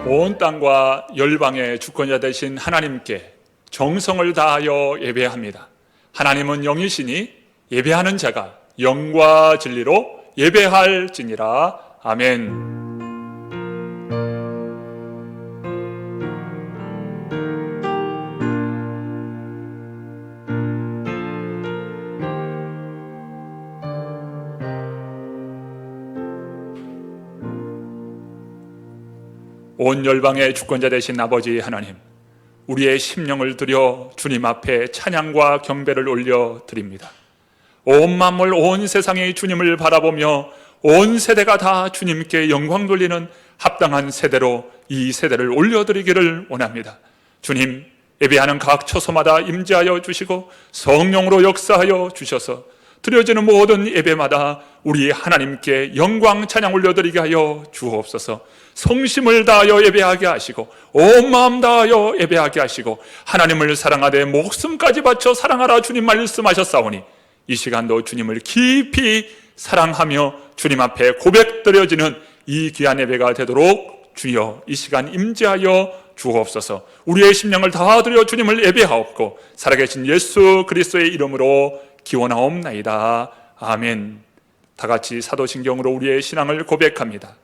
온 땅과 열방의 주권자 되신 하나님께 정성을 다하여 예배합니다. 하나님은 영이시니 예배하는 자가 영과 진리로 예배할지니라. 아멘. 온 열방의 주권자 되신 아버지 하나님, 우리의 심령을 들여 주님 앞에 찬양과 경배를 올려드립니다. 온 만물 온 세상이 주님을 바라보며 온 세대가 다 주님께 영광 돌리는 합당한 세대로 이 세대를 올려드리기를 원합니다. 주님, 예배하는 각 처소마다 임재하여 주시고 성령으로 역사하여 주셔서 드려지는 모든 예배마다 우리 하나님께 영광 찬양 올려드리게 하여 주옵소서. 성심을 다하여 예배하게 하시고 온 마음 다하여 예배하게 하시고 하나님을 사랑하되 목숨까지 바쳐 사랑하라 주님 말씀하셨사오니 이 시간도 주님을 깊이 사랑하며 주님 앞에 고백드려지는 이 귀한 예배가 되도록 주여 이 시간 임재하여 주옵소서. 우리의 심령을 다드려 주님을 예배하옵고 살아계신 예수 그리스도의 이름으로 기원하옵나이다. 아멘. 다같이 사도신경으로 우리의 신앙을 고백합니다.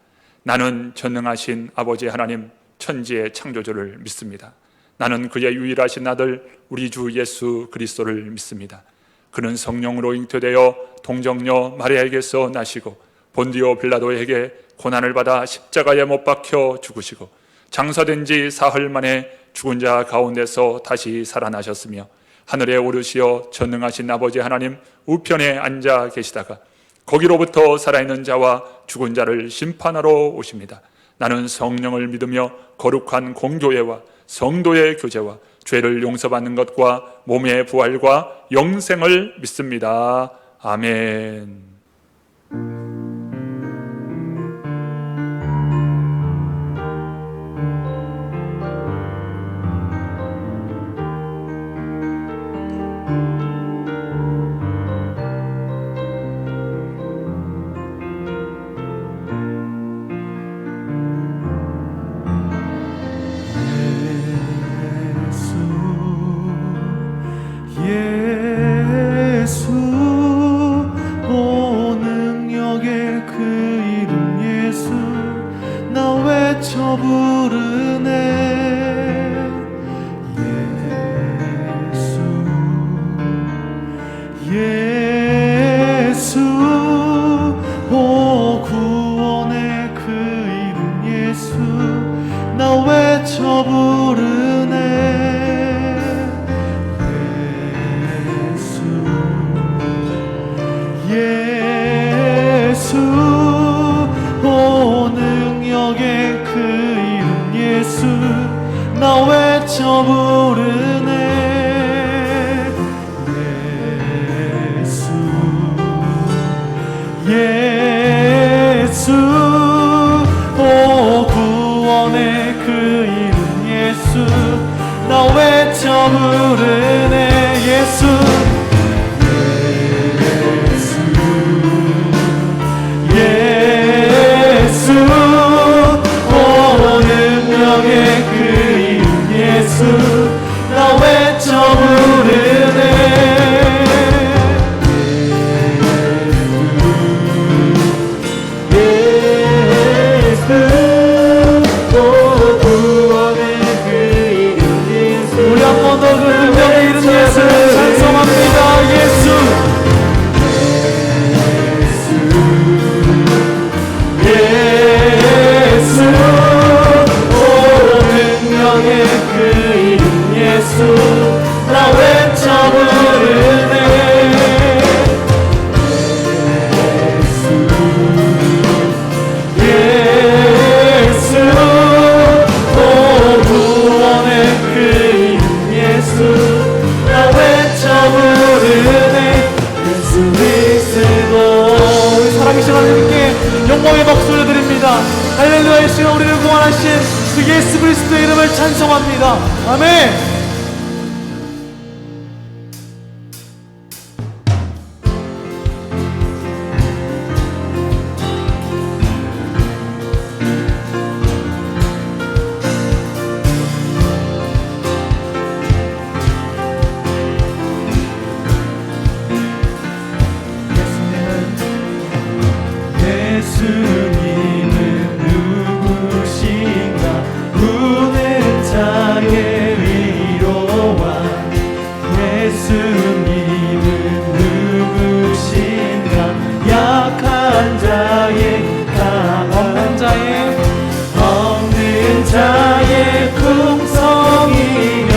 나는 전능하신 아버지 하나님 천지의 창조주를 믿습니다. 나는 그의 유일하신 아들 우리 주 예수 그리스도를 믿습니다. 그는 성령으로 잉태되어 동정녀 마리아에게서 나시고 본디오 빌라도에게 고난을 받아 십자가에 못 박혀 죽으시고 장사된 지 사흘 만에 죽은 자 가운데서 다시 살아나셨으며 하늘에 오르시어 전능하신 아버지 하나님 우편에 앉아 계시다가 거기로부터 살아있는 자와 죽은 자를 심판하러 오십니다. 나는 성령을 믿으며 거룩한 공교회와 성도의 교제와 죄를 용서받는 것과 몸의 부활과 영생을 믿습니다. 아멘. 할렐루야. 이 시간 우리를 구원하신 그 예수 그리스도의 이름을 찬송합니다. 아멘. 예수님은 누구신가 우는 자의 위로와 예수님은 누구신가 약한 자의 없는 자의 풍성이며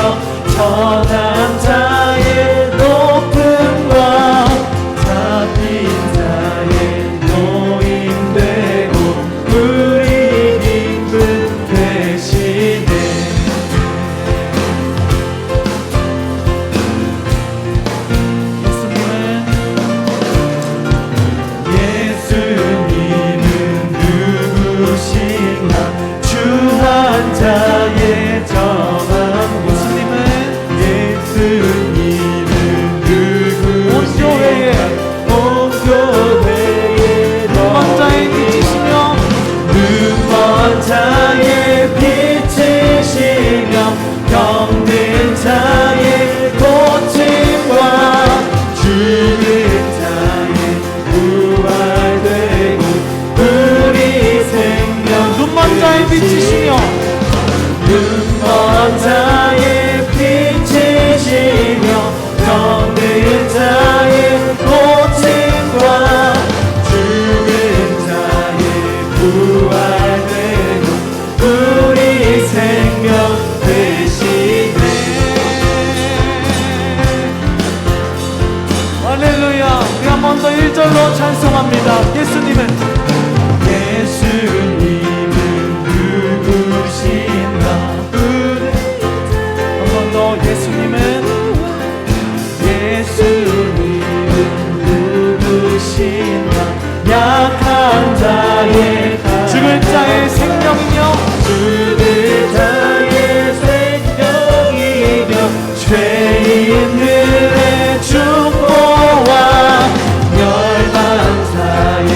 천한 자의 높음과 잡힌 자의 노임되고 우리 기쁨 되시네. 예수님은 누구신가 주 한 자의 정함 예수님은 누구신가 온 교회에 눈먼 자의 빛이시며 눈먼 자의 빛이시며 병든 자의 고침과 죽은 자의 부활되고 우리 생명 눈먼 자의 빛이시며 눈먼 자의 빛이시며 병든 자의 고침과 죽은 자의 부활되고 우리 생명 되시네. 할렐루야. 우리 한 번 더 1절로 찬송합니다. 예수님은 누구신가 한 번 더 예수님은 누구신가 약한 자의 죽을 자의 생명이며 죽을 자의 생명이며 죄인들의 중보와 멸망사에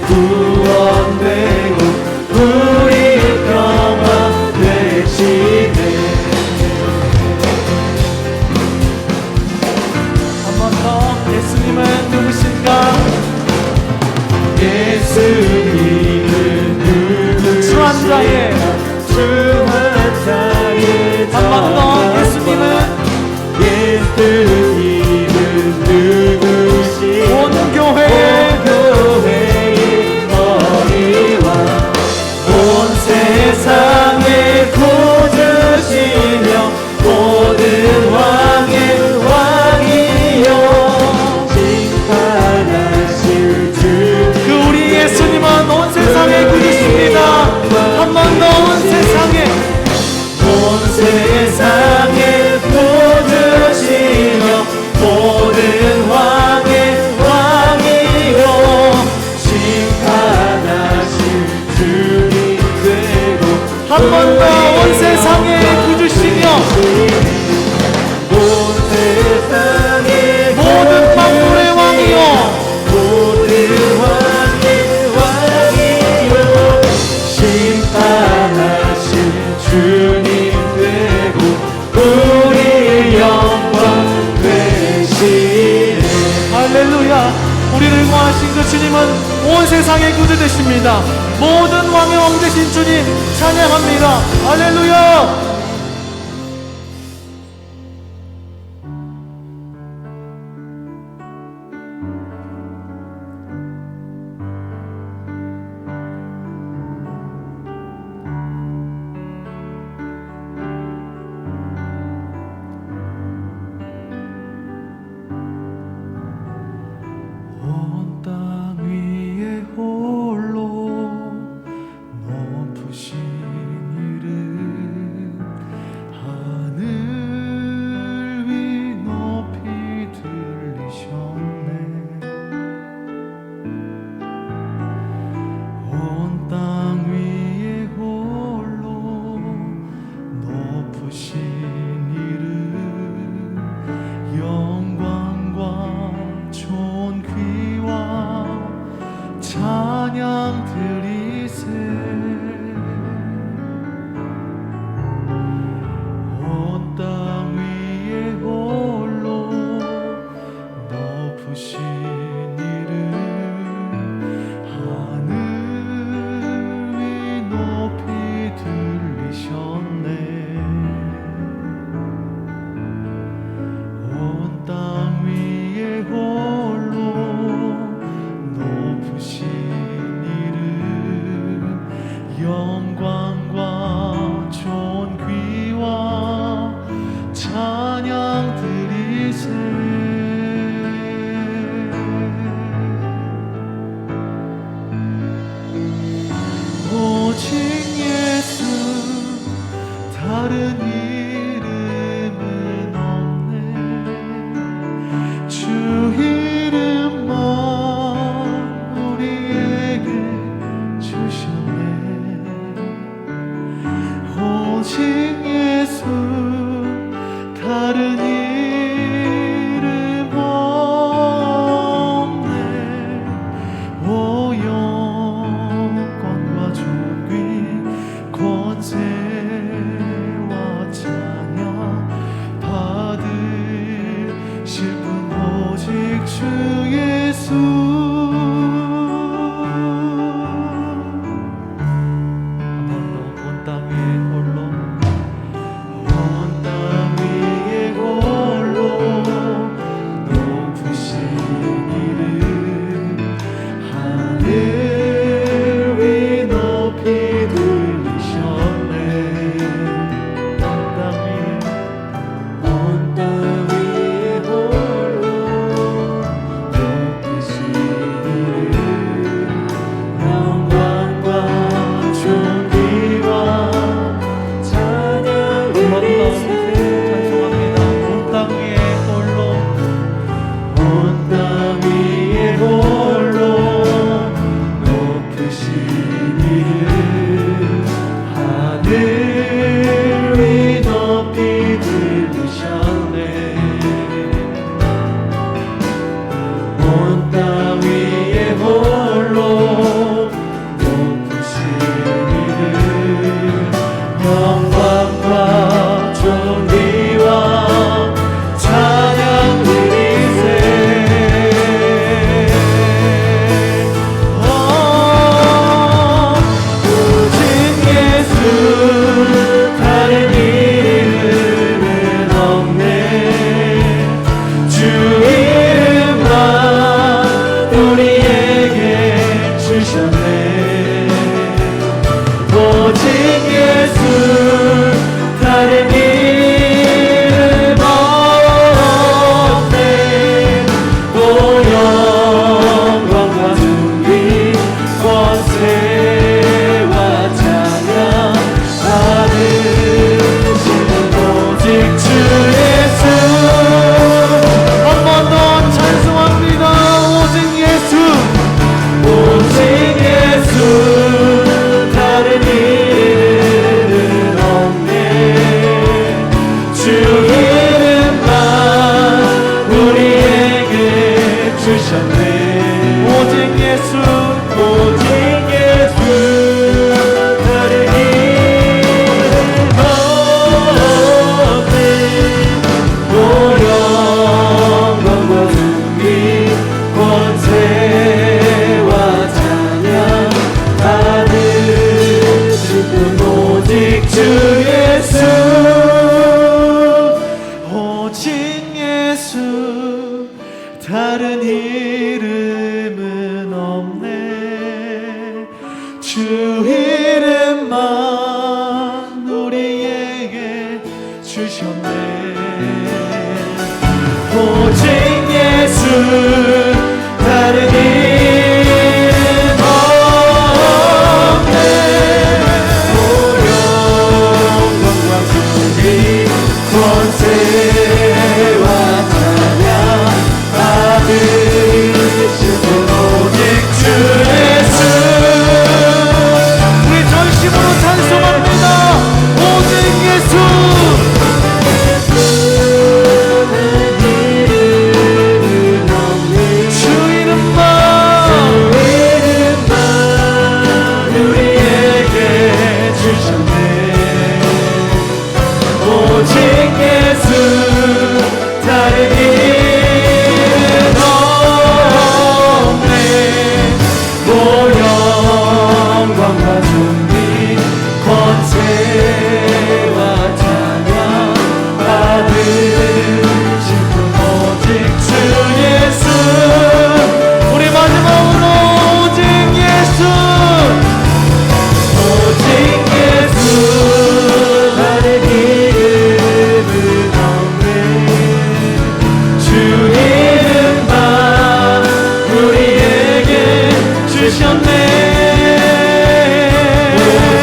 구원되고 우리 평화 되시네. 한 번 더 예수님은 누구신가 예수님은 주한 자의 한 번 더 예수님은 누구신가 온 교회의 머리와 온 세상의 구주시며 모든 왕의 왕이요 심판하실 주 그 우리 예수님은 온 세상의 구주십니다. 한 번 더 온 세상의 구주시며 모든 왕의 왕이요 심판하실 주님 되고 한 번 더 온 세상의 구주시며 온 세상의 모든 만물의 왕이요 모든 왕의 왕이요 심판하실 주님 되고 우리 영광 되시네. 할렐루야. 우리를 구하신 그 주님은 온 세상의 구주 되십니다. 모든 왕의 왕 되신 주님 찬양합니다. 할렐루야. 높으신 이름 하늘 예수 다른 이름은 없네. 주 이름만 우리에게 주셨네. 오직 예수 다른 이름 없네. 오 영광과 존귀 권세와 찬양 받으실 분 오직 주 예수. 다른 이름은 없네. 주 이름만 우리에게 주셨네. 오직 예수 다른 이름 없네. 오 영광과 존귀 권세와 찬양 받으신 분 오직 주 예수. 우리 전심으로 찬송합니다. 오직 예수. 주 이름만 우리에게 주셨네. 오직 예수 다른 이름 없네. 오 영광과 존귀 권세와 찬양 받으신 분 오직 주 예수. 우리 마지막으로 오직 예수. 오직 예수 다른 이름은 없네. 주 이름만 우리에게 주셨네. 오직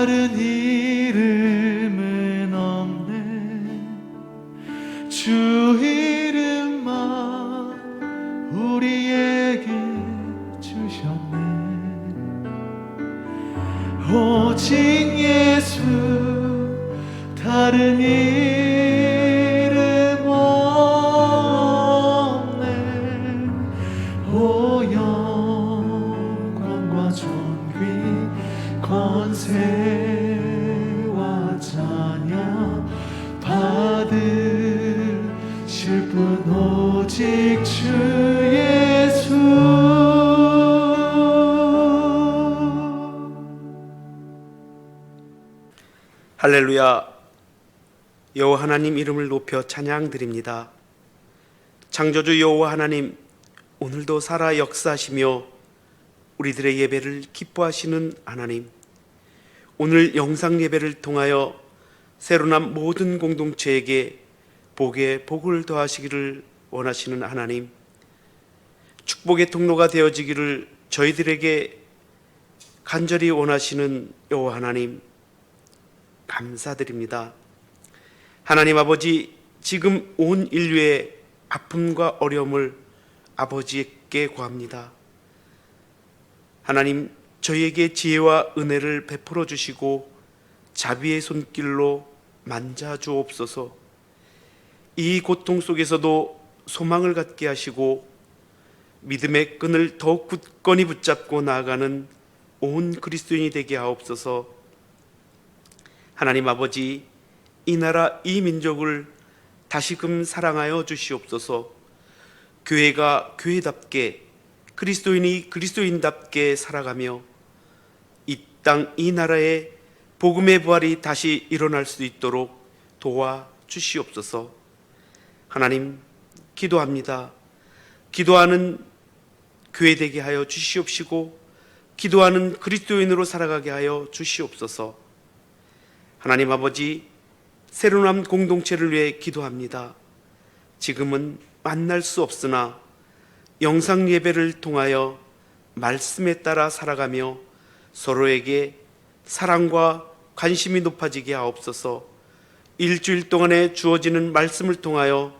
다른 이름은 없네. 주 이름만 우리에게 주셨네. 오직 예수 다른 이름 없네. 오 영광과 존귀 권세와 찬양 받으실 분 오직 주 예수. 할렐루야. 여호와 하나님 이름을 높여 찬양드립니다. 창조주 여호와 하나님, 오늘도 살아 역사하시며 우리들의 예배를 기뻐하시는 하나님, 오늘 영상 예배를 통하여 새로난 모든 공동체에게 복에 복을 더하시기를 원하시는 하나님, 축복의 통로가 되어지기를 저희들에게 간절히 원하시는 여호와 하나님, 감사드립니다. 하나님 아버지, 지금 온 인류의 아픔과 어려움을 아버지께 구합니다. 하나님, 저희에게 지혜와 은혜를 베풀어 주시고 자비의 손길로 만져 주옵소서. 이 고통 속에서도 소망을 갖게 하시고 믿음의 끈을 더욱 굳건히 붙잡고 나아가는 온 그리스도인이 되게 하옵소서. 하나님 아버지, 이 나라 이 민족을 다시금 사랑하여 주시옵소서. 교회가 교회답게, 그리스도인이 그리스도인답게 살아가며 이 땅 이 나라에 복음의 부활이 다시 일어날 수 있도록 도와 주시옵소서. 하나님, 기도합니다. 기도하는 교회 되게 하여 주시옵시고 기도하는 그리스도인으로 살아가게 하여 주시옵소서. 하나님 아버지, 새로운 공동체를 위해 기도합니다. 지금은 만날 수 없으나 영상 예배를 통하여 말씀에 따라 살아가며 서로에게 사랑과 관심이 높아지게 하옵소서. 일주일 동안에 주어지는 말씀을 통하여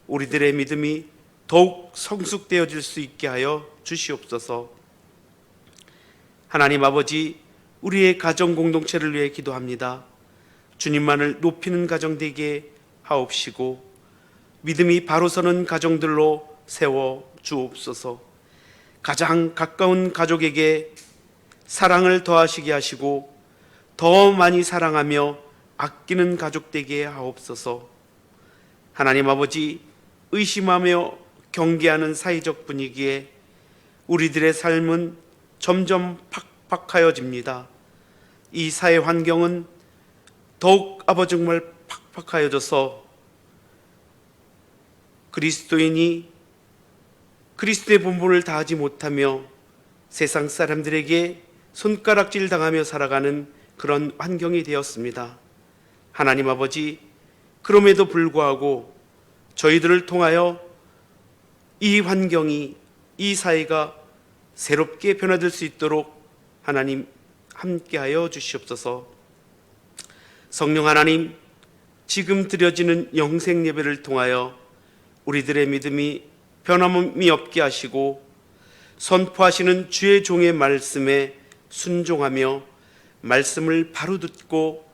우리들의 믿음이 더욱 성숙되어질 수 있게 하여 주시옵소서. 하나님 아버지, 우리의 가정 공동체를 위해 기도합니다. 주님만을 높이는 가정 되게 하옵시고 믿음이 바로 서는 가정들로 세워 주옵소서. 가장 가까운 가족에게 사랑을 더하시게 하시고 더 많이 사랑하며 아끼는 가족 되게 하옵소서. 하나님 아버지, 의심하며 경계하는 사회적 분위기에 우리들의 삶은 점점 팍팍하여집니다. 이 사회 환경은 더욱 정말 팍팍하여져서 그리스도인이 그리스도의 본분을 다하지 못하며 세상 사람들에게 손가락질 당하며 살아가는 그런 환경이 되었습니다. 하나님 아버지, 그럼에도 불구하고 저희들을 통하여 이 환경이, 이 사회가 새롭게 변화될 수 있도록 하나님 함께하여 주시옵소서. 성령 하나님, 지금 드려지는 영생 예배를 통하여 우리들의 믿음이 변함이 없게 하시고 선포하시는 주의 종의 말씀에 순종하며 말씀을 바로 듣고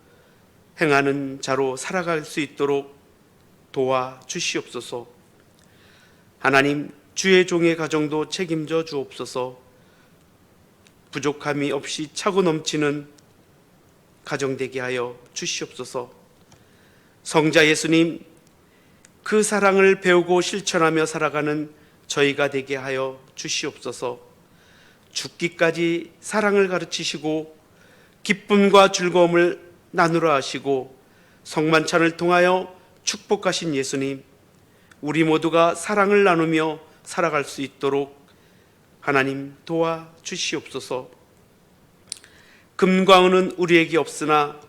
행하는 자로 살아갈 수 있도록 도와 주시옵소서. 하나님, 주의 종의 가정도 책임져 주옵소서. 부족함이 없이 차고 넘치는 가정 되게 하여 주시옵소서. 성자 예수님, 그 사랑을 배우고 실천하며 살아가는 저희가 되게 하여 주시옵소서. 죽기까지 사랑을 가르치시고 기쁨과 즐거움을 나누라 하시고 성만찬을 통하여 축복하신 예수님, 우리 모두가 사랑을 나누며 살아갈 수 있도록 하나님 도와 주시옵소서. 금과 은은 우리에게 없으나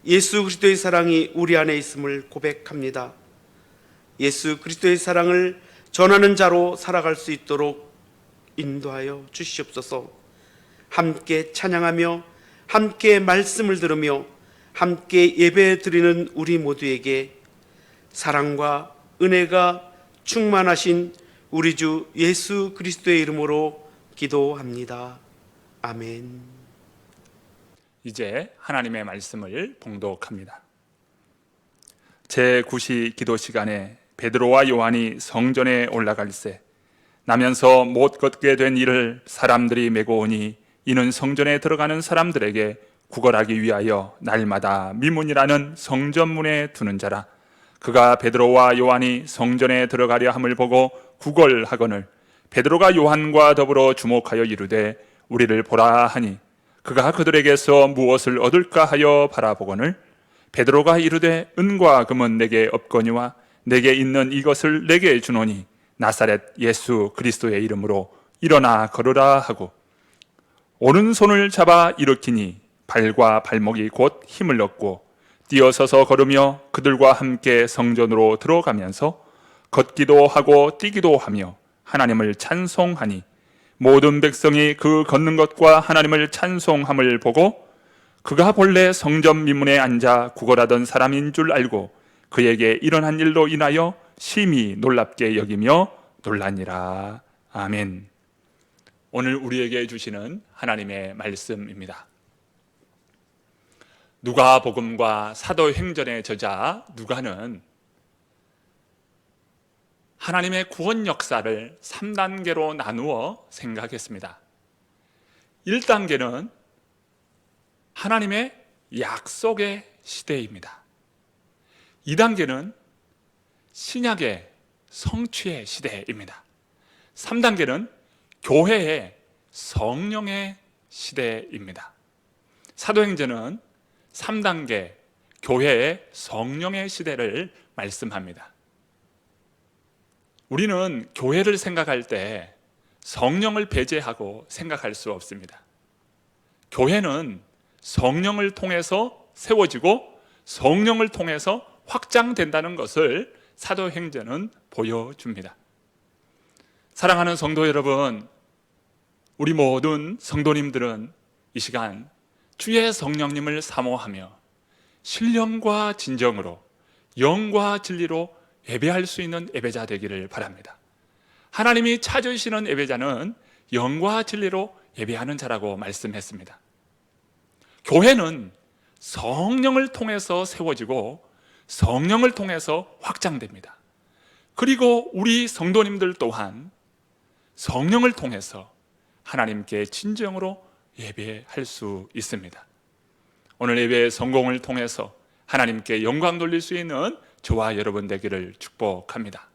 예수 그리스도의 사랑이 우리 안에 있음을 고백합니다. 예수 그리스도의 사랑을 전하는 자로 살아갈 수 있도록 인도하여 주시옵소서. 함께 찬양하며 함께 말씀을 들으며 함께 예배 드리는 우리 모두에게 사랑과 은혜가 충만하신 우리 주 예수 그리스도의 이름으로 기도합니다. 아멘. 이제 하나님의 말씀을 봉독합니다. 제9시 기도 시간에 베드로와 요한이 성전에 올라갈새 나면서 못 걷게 된 이를 사람들이 메고 오니 이는 성전에 들어가는 사람들에게 구걸하기 위하여 날마다 미문이라는 성전문에 두는 자라. 그가 베드로와 요한이 성전에 들어가려 함을 보고 구걸하거늘 베드로가 요한과 더불어 주목하여 이르되 우리를 보라 하니 그가 그들에게서 무엇을 얻을까 하여 바라보거늘 베드로가 이르되 은과 금은 내게 없거니와 내게 있는 이것을 내게 주노니 나사렛 예수 그리스도의 이름으로 일어나 걸으라 하고 오른손을 잡아 일으키니 발과 발목이 곧 힘을 얻고 뛰어서서 걸으며 그들과 함께 성전으로 들어가면서 걷기도 하고 뛰기도 하며 하나님을 찬송하니 모든 백성이 그 걷는 것과 하나님을 찬송함을 보고 그가 본래 성전 미문에 앉아 구걸하던 사람인 줄 알고 그에게 일어난 일로 인하여 심히 놀랍게 여기며 놀라니라. 아멘. 오늘 우리에게 주시는 하나님의 말씀입니다. 누가복음과 사도행전의 저자 누가는 하나님의 구원 역사를 3단계로 나누어 생각했습니다. 1단계는 하나님의 약속의 시대입니다. 2단계는 신약의 성취의 시대입니다. 3단계는 교회의 성령의 시대입니다. 사도행전은 3단계 교회의 성령의 시대를 말씀합니다. 우리는 교회를 생각할 때 성령을 배제하고 생각할 수 없습니다. 교회는 성령을 통해서 세워지고 성령을 통해서 확장된다는 것을 사도행전은 보여줍니다. 사랑하는 성도 여러분, 우리 모든 성도님들은 이 시간 주의 성령님을 사모하며 신령과 진정으로 영과 진리로 예배할 수 있는 예배자 되기를 바랍니다. 하나님이 찾으시는 예배자는 영과 진리로 예배하는 자라고 말씀했습니다. 교회는 성령을 통해서 세워지고 성령을 통해서 확장됩니다. 그리고 우리 성도님들 또한 성령을 통해서 하나님께 진정으로 예배할 수 있습니다. 오늘 예배의 성공을 통해서 하나님께 영광 돌릴 수 있는 저와 여러분 되기를 축복합니다.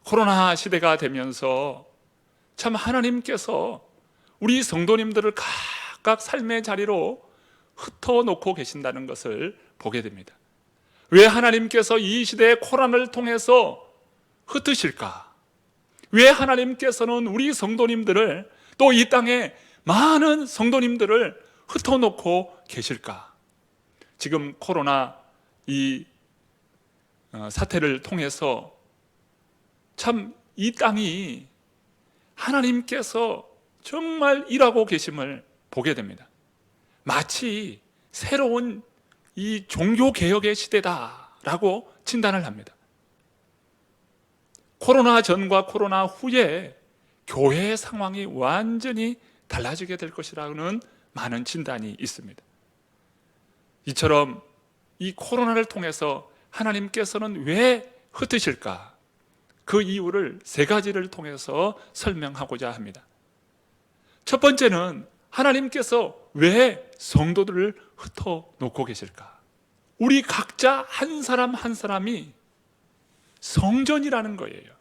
코로나 시대가 되면서 참 하나님께서 우리 성도님들을 각각 삶의 자리로 흩어놓고 계신다는 것을 보게 됩니다. 왜 하나님께서 이 시대의 코로나를 통해서 흩으실까? 왜 하나님께서는 우리 성도님들을 또 이 땅에 많은 성도님들을 흩어놓고 계실까? 지금 코로나 이 사태를 통해서 참 이 땅이 하나님께서 정말 일하고 계심을 보게 됩니다. 마치 새로운 이 종교개혁의 시대다라고 진단을 합니다. 코로나 전과 코로나 후에 교회의 상황이 완전히 달라지게 될 것이라는 많은 진단이 있습니다. 이처럼 이 코로나를 통해서 하나님께서는 왜 흩으실까? 그 이유를 3가지를 통해서 설명하고자 합니다. 첫 번째는 하나님께서 왜 성도들을 흩어놓고 계실까? 우리 각자 한 사람 한 사람이 성전이라는 거예요.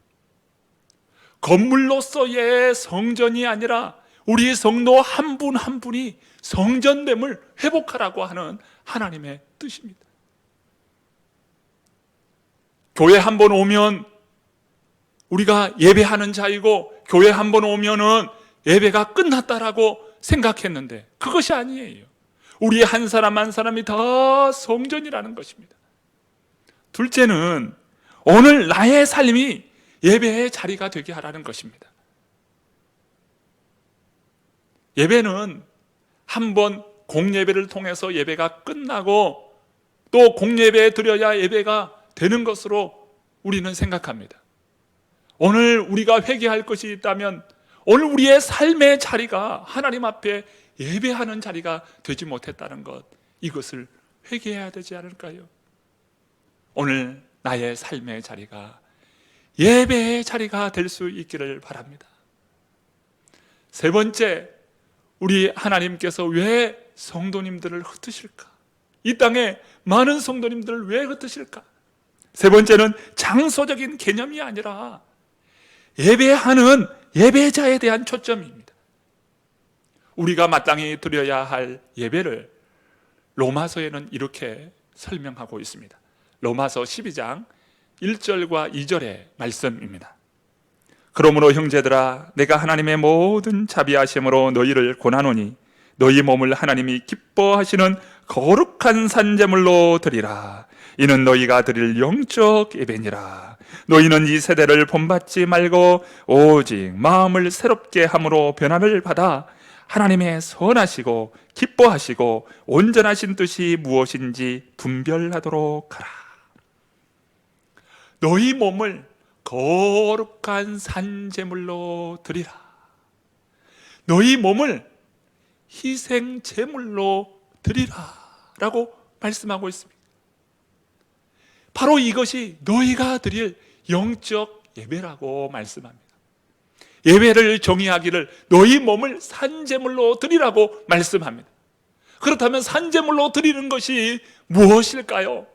건물로서의 성전이 아니라 우리 성도 한 분 한 분이 성전됨을 회복하라고 하는 하나님의 뜻입니다. 교회 한 번 오면 우리가 예배하는 자이고 교회 한 번 오면은 예배가 끝났다라고 생각했는데 그것이 아니에요. 우리 한 사람 한 사람이 다 성전이라는 것입니다. 둘째는 오늘 나의 삶이 예배의 자리가 되게 하라는 것입니다. 예배는 한 번 공예배를 통해서 예배가 끝나고 또 공예배에 드려야 예배가 되는 것으로 우리는 생각합니다. 오늘 우리가 회개할 것이 있다면 오늘 우리의 삶의 자리가 하나님 앞에 예배하는 자리가 되지 못했다는 것, 이것을 회개해야 되지 않을까요? 오늘 나의 삶의 자리가 예배의 자리가 될 수 있기를 바랍니다. 세 번째, 우리 하나님께서 왜 성도님들을 흩으실까? 이 땅에 많은 성도님들을 왜 흩으실까? 세 번째는 장소적인 개념이 아니라 예배하는 예배자에 대한 초점입니다. 우리가 마땅히 드려야 할 예배를 로마서에는 이렇게 설명하고 있습니다. 로마서 12장 1절과 2절의 말씀입니다. 그러므로 형제들아, 내가 하나님의 모든 자비하심으로 너희를 권하노니 너희 몸을 하나님이 기뻐하시는 거룩한 산제물로 드리라. 이는 너희가 드릴 영적 예배니라. 너희는 이 세대를 본받지 말고 오직 마음을 새롭게 함으로 변화를 받아 하나님의 선하시고 기뻐하시고 온전하신 뜻이 무엇인지 분별하도록 하라. 너희 몸을 거룩한 산제물로 드리라. 너희 몸을 희생제물로 드리라 라고 말씀하고 있습니다. 바로 이것이 너희가 드릴 영적 예배라고 말씀합니다. 예배를 정의하기를 너희 몸을 산제물로 드리라고 말씀합니다. 그렇다면 산제물로 드리는 것이 무엇일까요?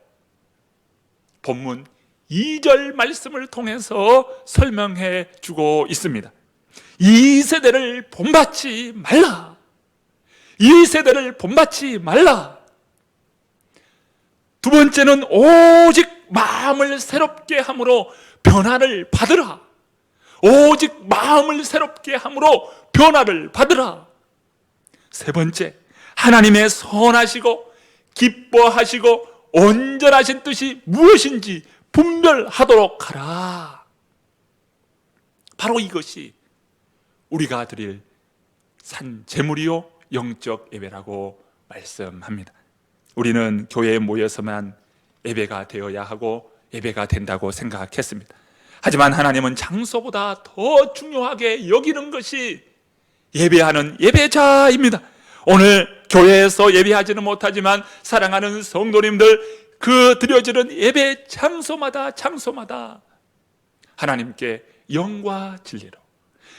본문 2절 말씀을 통해서 설명해 주고 있습니다. 이 세대를 본받지 말라. 이 세대를 본받지 말라. 두 번째는 오직 마음을 새롭게 함으로 변화를 받으라. 오직 마음을 새롭게 함으로 변화를 받으라. 세 번째, 하나님의 선하시고 기뻐하시고 온전하신 뜻이 무엇인지 분별하도록 하라. 바로 이것이 우리가 드릴 산제물이요 영적 예배라고 말씀합니다. 우리는 교회에 모여서만 예배가 되어야 하고 예배가 된다고 생각했습니다. 하지만 하나님은 장소보다 더 중요하게 여기는 것이 예배하는 예배자입니다. 오늘 교회에서 예배하지는 못하지만 사랑하는 성도님들, 그 드려지는 예배 장소마다 하나님께 영과 진리로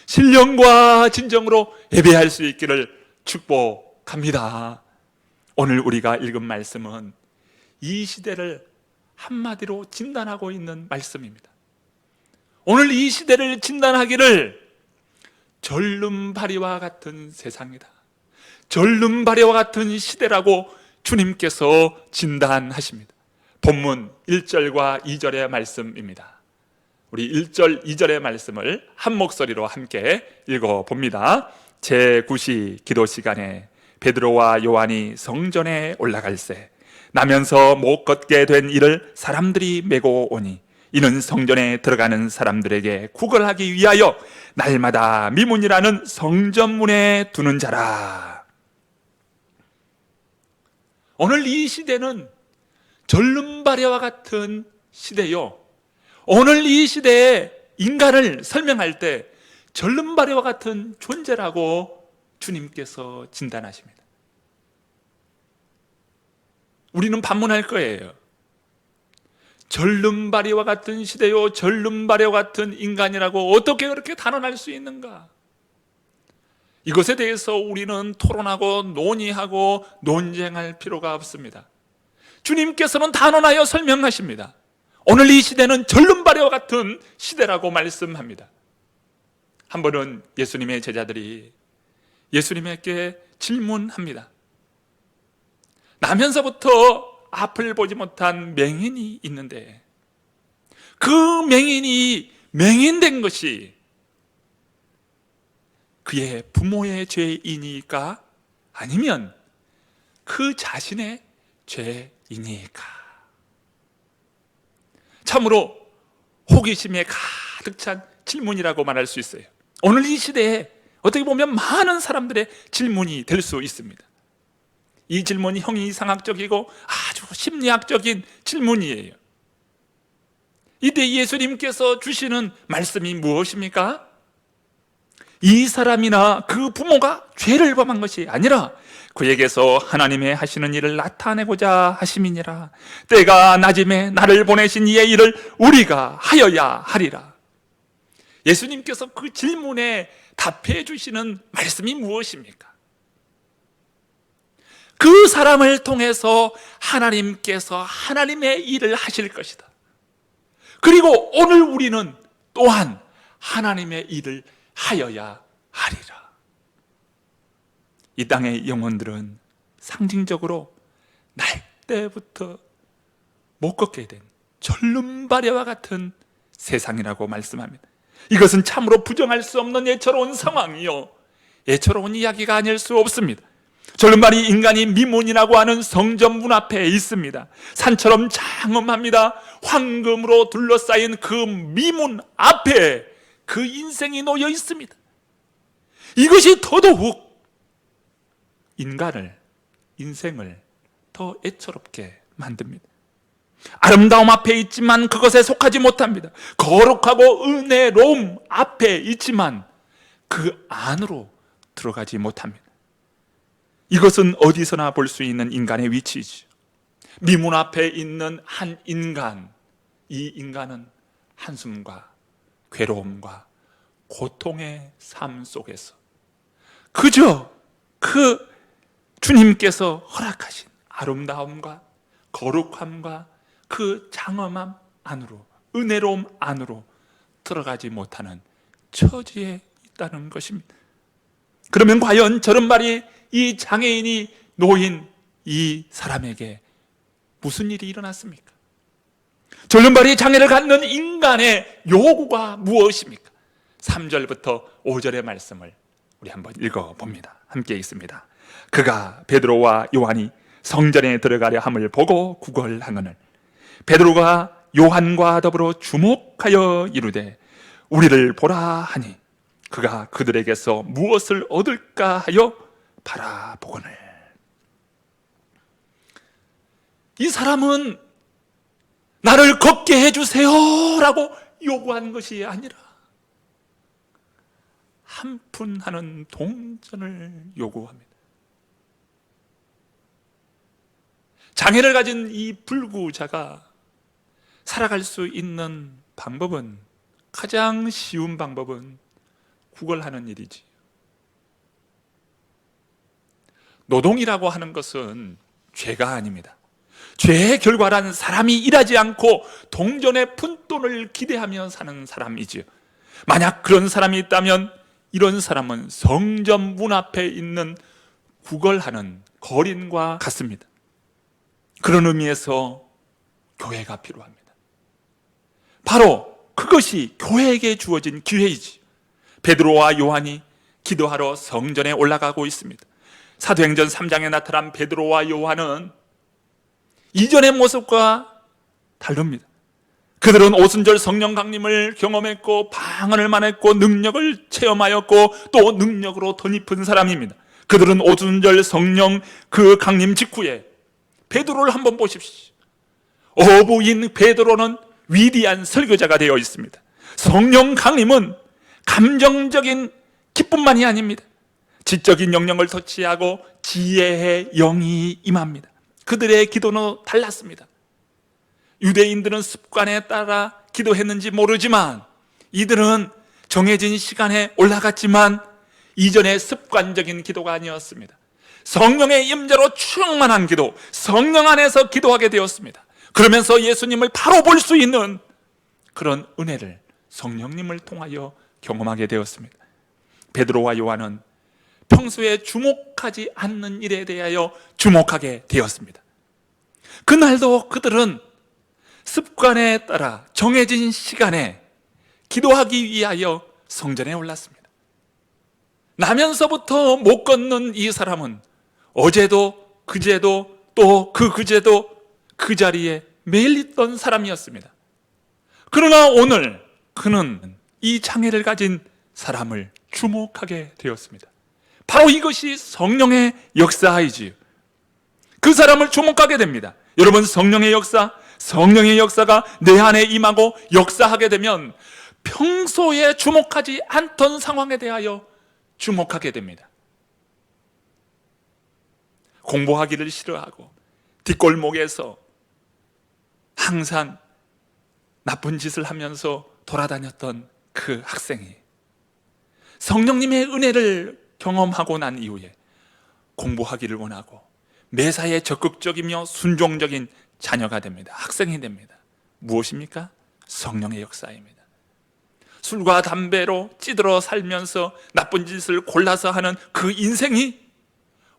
신령과 진정으로 예배할 수 있기를 축복합니다. 오늘 우리가 읽은 말씀은 이 시대를 한마디로 진단하고 있는 말씀입니다. 오늘 이 시대를 진단하기를 절름발이와 같은 세상이다, 절름발이와 같은 시대라고 주님께서 진단하십니다. 본문 1절과 2절의 말씀입니다. 우리 1절, 2절의 말씀을 한 목소리로 함께 읽어봅니다. 제9시 기도 시간에 베드로와 요한이 성전에 올라갈새 나면서 못 걷게 된 이를 사람들이 메고 오니 이는 성전에 들어가는 사람들에게 구걸하기 위하여 날마다 미문이라는 성전문에 두는 자라. 오늘 이 시대는 절름발이와 같은 시대요, 오늘 이 시대에 인간을 설명할 때 절름발이와 같은 존재라고 주님께서 진단하십니다. 우리는 반문할 거예요. 절름발이와 같은 시대요, 절름발이와 같은 인간이라고 어떻게 그렇게 단언할 수 있는가? 이것에 대해서 우리는 토론하고 논의하고 논쟁할 필요가 없습니다. 주님께서는 단언하여 설명하십니다. 오늘 이 시대는 절름발이와 같은 시대라고 말씀합니다. 한 번은 예수님의 제자들이 예수님에게 질문합니다. 나면서부터 앞을 보지 못한 맹인이 있는데 그 맹인이 맹인된 것이 그의 부모의 죄이니까 아니면 그 자신의 죄이니까? 참으로 호기심에 가득 찬 질문이라고 말할 수 있어요. 오늘 이 시대에 어떻게 보면 많은 사람들의 질문이 될 수 있습니다. 이 질문이 형이상학적이고 아주 심리학적인 질문이에요. 이때 예수님께서 주시는 말씀이 무엇입니까? 이 사람이나 그 부모가 죄를 범한 것이 아니라 그에게서 하나님의 하시는 일을 나타내고자 하심이니라. 때가 낮음에 나를 보내신 이의 일을 우리가 하여야 하리라. 예수님께서 그 질문에 답해 주시는 말씀이 무엇입니까? 그 사람을 통해서 하나님께서 하나님의 일을 하실 것이다. 그리고 오늘 우리는 또한 하나님의 일을 하여야 하리라. 이 땅의 영혼들은 상징적으로 날 때부터 못 걷게 된 절름발이와 같은 세상이라고 말씀합니다. 이것은 참으로 부정할 수 없는 예처로운 상황이요, 예처로운 이야기가 아닐 수 없습니다. 절름발이 인간이 미문이라고 하는 성전 문 앞에 있습니다. 산처럼 장엄합니다. 황금으로 둘러싸인 그 미문 앞에 그 인생이 놓여 있습니다. 이것이 더더욱 인생을 더 애처롭게 만듭니다. 아름다움 앞에 있지만 그것에 속하지 못합니다. 거룩하고 은혜로움 앞에 있지만 그 안으로 들어가지 못합니다. 이것은 어디서나 볼 수 있는 인간의 위치이죠. 미문 앞에 있는 한 인간, 이 인간은 한숨과 괴로움과 고통의 삶 속에서 그저 그 주님께서 허락하신 아름다움과 거룩함과 그 장엄함 안으로, 은혜로움 안으로 들어가지 못하는 처지에 있다는 것입니다. 그러면 과연 절름발이 이 장애인이 놓인 이 사람에게 무슨 일이 일어났습니까? 절름발이 장애를 갖는 인간의 요구가 무엇입니까? 3절부터 5절의 말씀을 우리 한번 읽어봅니다. 함께 읽습니다. 그가 베드로와 요한이 성전에 들어가려 함을 보고 구걸하거늘 베드로가 요한과 더불어 주목하여 이르되 우리를 보라 하니 그가 그들에게서 무엇을 얻을까 하여 바라보거늘. 이 사람은 나를 걷게 해주세요 라고 요구한 것이 아니라 한 푼 하는 동전을 요구합니다. 장애를 가진 이 불구자가 살아갈 수 있는 방법은, 가장 쉬운 방법은 구걸하는 일이지. 노동이라고 하는 것은 죄가 아닙니다. 죄의 결과란 사람이 일하지 않고 동전의 푼돈을 기대하며 사는 사람이지요. 만약 그런 사람이 있다면 이런 사람은 성전 문 앞에 있는 구걸하는 거린과 같습니다. 그런 의미에서 교회가 필요합니다. 바로 그것이 교회에게 주어진 기회이지. 베드로와 요한이 기도하러 성전에 올라가고 있습니다. 사도행전 3장에 나타난 베드로와 요한은 이전의 모습과 다릅니다. 그들은 오순절 성령 강림을 경험했고 방언을 만했고 능력을 체험하였고 또 능력으로 덧입은 사람입니다. 그들은 오순절 성령 그 강림 직후에 베드로를 한번 보십시오. 어부인 베드로는 위대한 설교자가 되어 있습니다. 성령 강림은 감정적인 기쁨만이 아닙니다. 지적인 영역을 터치하고 지혜의 영이 임합니다. 그들의 기도는 달랐습니다. 유대인들은 습관에 따라 기도했는지 모르지만 이들은 정해진 시간에 올라갔지만 이전에 습관적인 기도가 아니었습니다. 성령의 임재로 충만한 기도, 성령 안에서 기도하게 되었습니다. 그러면서 예수님을 바로 볼 수 있는 그런 은혜를 성령님을 통하여 경험하게 되었습니다. 베드로와 요한은 평소에 주목하지 않는 일에 대하여 주목하게 되었습니다. 그날도 그들은 습관에 따라 정해진 시간에 기도하기 위하여 성전에 올랐습니다. 나면서부터 못 걷는 이 사람은 어제도 그제도 또 그제도 그 자리에 매일 있던 사람이었습니다. 그러나 오늘 그는 이 장애를 가진 사람을 주목하게 되었습니다. 바로 이것이 성령의 역사이지요. 그 사람을 주목하게 됩니다. 여러분, 성령의 역사가 내 안에 임하고 역사하게 되면 평소에 주목하지 않던 상황에 대하여 주목하게 됩니다. 공부하기를 싫어하고 뒷골목에서 항상 나쁜 짓을 하면서 돌아다녔던 그 학생이 성령님의 은혜를 경험하고 난 이후에 공부하기를 원하고 매사에 적극적이며 순종적인 자녀가 됩니다. 학생이 됩니다. 무엇입니까? 성령의 역사입니다. 술과 담배로 찌들어 살면서 나쁜 짓을 골라서 하는 그 인생이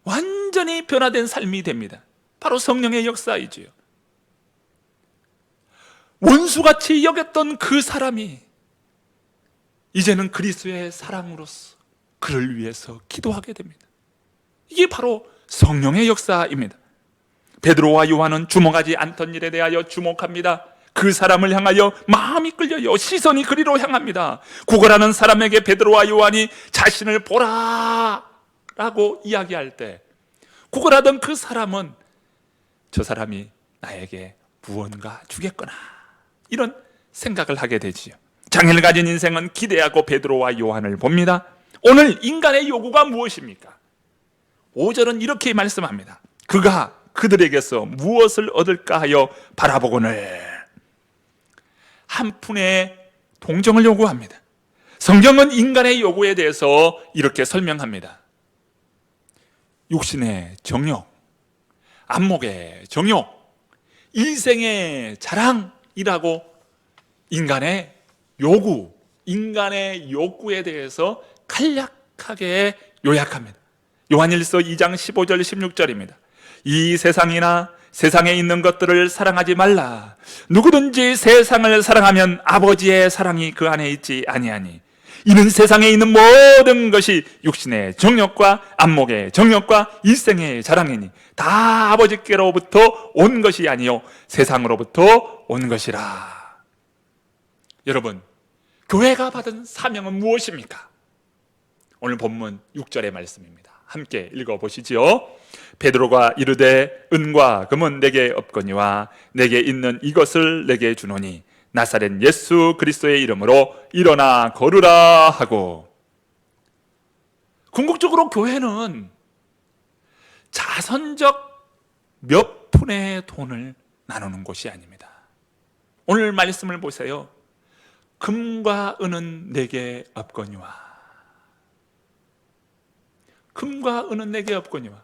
완전히 변화된 삶이 됩니다. 바로 성령의 역사이지요. 원수같이 여겼던 그 사람이 이제는 그리스도의 사랑으로서 그를 위해서 기도하게 됩니다. 이게 바로 성령의 역사입니다. 베드로와 요한은 주목하지 않던 일에 대하여 주목합니다. 그 사람을 향하여 마음이 끌려요. 시선이 그리로 향합니다. 구걸하는 사람에게 베드로와 요한이 자신을 보라 라고 이야기할 때 구걸하던 그 사람은 저 사람이 나에게 무언가 주겠구나 이런 생각을 하게 되지요. 장애를 가진 인생은 기대하고 베드로와 요한을 봅니다. 오늘 인간의 요구가 무엇입니까? 5절은 이렇게 말씀합니다. 그가 그들에게서 무엇을 얻을까 하여 바라보거늘 한 푼의 동정을 요구합니다. 성경은 인간의 요구에 대해서 이렇게 설명합니다. 육신의 정욕, 안목의 정욕, 일생의 자랑이라고 인간의 요구, 인간의 욕구에 대해서 간략하게 요약합니다. 요한일서 2장 15절 16절입니다. 이 세상이나 세상에 있는 것들을 사랑하지 말라. 누구든지 세상을 사랑하면 아버지의 사랑이 그 안에 있지 아니하니 이는 세상에 있는 모든 것이 육신의 정욕과 안목의 정욕과 일생의 자랑이니 다 아버지께로부터 온 것이 아니요 세상으로부터 온 것이라. 여러분, 교회가 받은 사명은 무엇입니까? 오늘 본문 6절의 말씀입니다. 함께 읽어보시죠. 베드로가 이르되 은과 금은 내게 없거니와 내게 있는 이것을 내게 주노니 나사렛 예수 그리스도의 이름으로 일어나 걸으라 하고. 궁극적으로 교회는 자선적 몇 푼의 돈을 나누는 곳이 아닙니다. 오늘 말씀을 보세요. 금과 은은 내게 없거니와. 금과 은은 내게 없거니와.